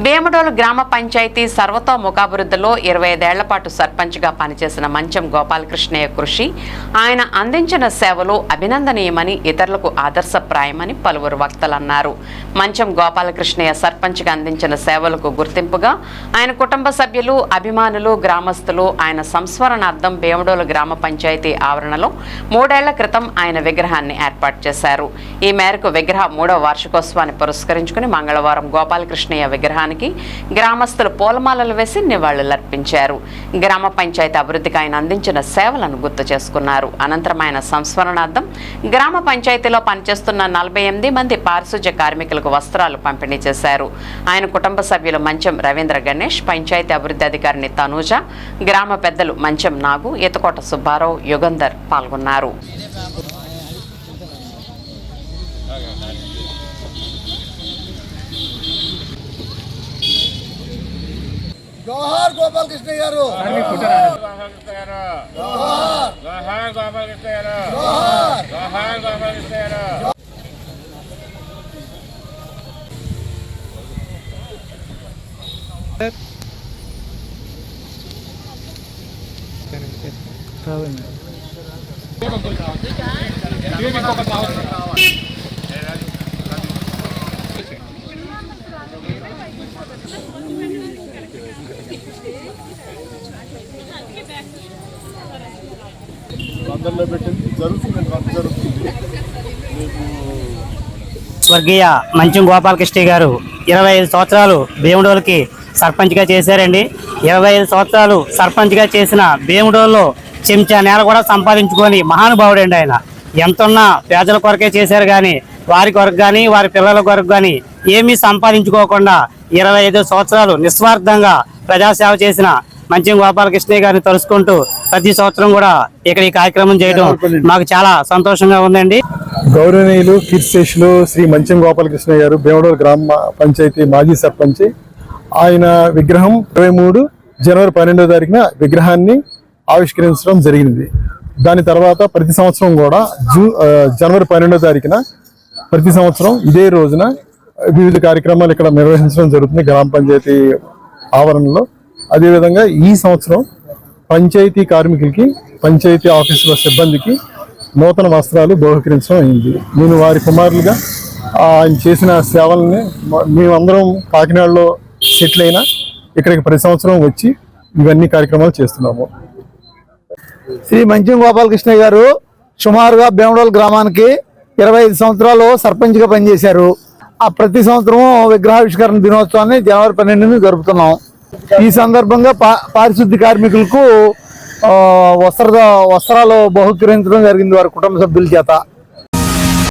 భీమడోలు గ్రామ పంచాయతీ సర్వతోముఖాభివృద్ధిలో 25 ఏళ్ల పాటు సర్పంచ్గా పనిచేసిన మంచం గోపాలకృష్ణయ్య కృషి, ఆయన అందించిన సేవలు అభినందనీయమని, ఇతరులకు ఆదర్శప్రాయమని పలువురు వక్తలు అన్నారు. మంచం గోపాలకృష్ణయ్య సర్పంచ్గా అందించిన సేవలకు గుర్తింపుగా ఆయన కుటుంబ సభ్యులు, అభిమానులు, గ్రామస్తులు ఆయన సంస్మరణార్థం భీమడోలు గ్రామ పంచాయతీ ఆవరణలో 3 ఏళ్ల క్రితం ఆయన విగ్రహాన్ని ఏర్పాటు చేశారు. ఈ మేరకు విగ్రహ 3వ వార్షికోత్సవాన్ని పురస్కరించుకుని మంగళవారం గోపాలకృష్ణయ్య విగ్రహానికి గ్రామస్తులు పూలమాలలు వేసి నివాళులర్పించారు. గ్రామ పంచాయతీ అభివృద్ధికి ఆయన అందించిన సేవలను గుర్తు చేసుకున్నారు. అనంతరం ఆయన సంస్మరణార్థం గ్రామ పంచాయతీలో పనిచేస్తున్న 48 మంది పారిశుధ్య కార్మికులకు వస్త్రాలు పంపిణీ చేశారు. ఆయన కుటుంబ సభ్యులు మంచం రవీంద్ర గణేష్, పంచాయతీ అభివృద్ధి అధికారిని తనూజ, గ్రామ పెద్దలు మంచం నాగు, ఈతకోట సుబ్బారావు, యుగంధర్ పాల్గొన్నారు. జోహార్ గోపాలకృష్ణ గారు, స్వర్గీయ మంచం గోపాలకృష్ణ గారు 25 సంవత్సరాలు భీమడోలుకి సర్పంచ్గా చేశారండి. 25 సంవత్సరాలు సర్పంచ్గా చేసిన భీమడోలులో చెంచా నేల కూడా సంపాదించుకొని మహానుభావుడు అండి. ఆయన ఎంతున్నా పేదల కొరకే చేశారు కానీ వారి కొరకు కానీ వారి పిల్లల కొరకు కానీ ఏమీ సంపాదించుకోకుండా 25 సంవత్సరాలు నిస్వార్థంగా ప్రజాసేవ చేసిన మంచం గోపాలకృష్ణ గారిని తలుసుకుంటూ ప్రతి సంవత్సరం కూడా ఇక్కడ ఈ కార్యక్రమం చేయడం మాకు చాలా సంతోషంగా ఉందండి. గౌరవనీయులు కీర్తిశేషులు శ్రీ మంచం గోపాలకృష్ణ గారు భీమడోలు గ్రామ పంచాయతీ మాజీ సర్పంచ్. ఆయన విగ్రహం 23 జనవరి 12వ తారీఖున విగ్రహాన్ని ఆవిష్కరించడం జరిగింది. దాని తర్వాత ప్రతి సంవత్సరం కూడా జనవరి 12వ తారీఖున ప్రతి సంవత్సరం ఇదే రోజున వివిధ కార్యక్రమాలు ఇక్కడ నిర్వహించడం జరుగుతుంది గ్రామ పంచాయతీ ఆవరణలో. అదేవిధంగా ఈ సంవత్సరం పంచాయతీ కార్మికులకి, పంచాయతీ ఆఫీసుల సిబ్బందికి నూతన వస్త్రాలు బహుకరించడం అయింది. నేను వారి కుమారులుగా ఆయన చేసిన సేవల్ని మేమందరం కాకినాడలో సెటిల్ అయినా ఇక్కడికి ప్రతి సంవత్సరం వచ్చి ఇవన్నీ కార్యక్రమాలు చేస్తున్నాము. శ్రీ మంచం గోపాలకృష్ణ గారు సుమారుగా భీమడోలు గ్రామానికి 25 సంవత్సరాలు సర్పంచ్గా పనిచేశారు. ఆ ప్రతి సంవత్సరం విగ్రహావిష్కరణ దినోత్సవాన్ని జనవరి 12ని జరుపుతున్నాం. ఈ సందర్భంగా పారిశుద్ధ్య కార్మికులకు వస్త్రాలు బహుకరించడం జరిగింది వారి కుటుంబ సభ్యుల చేత.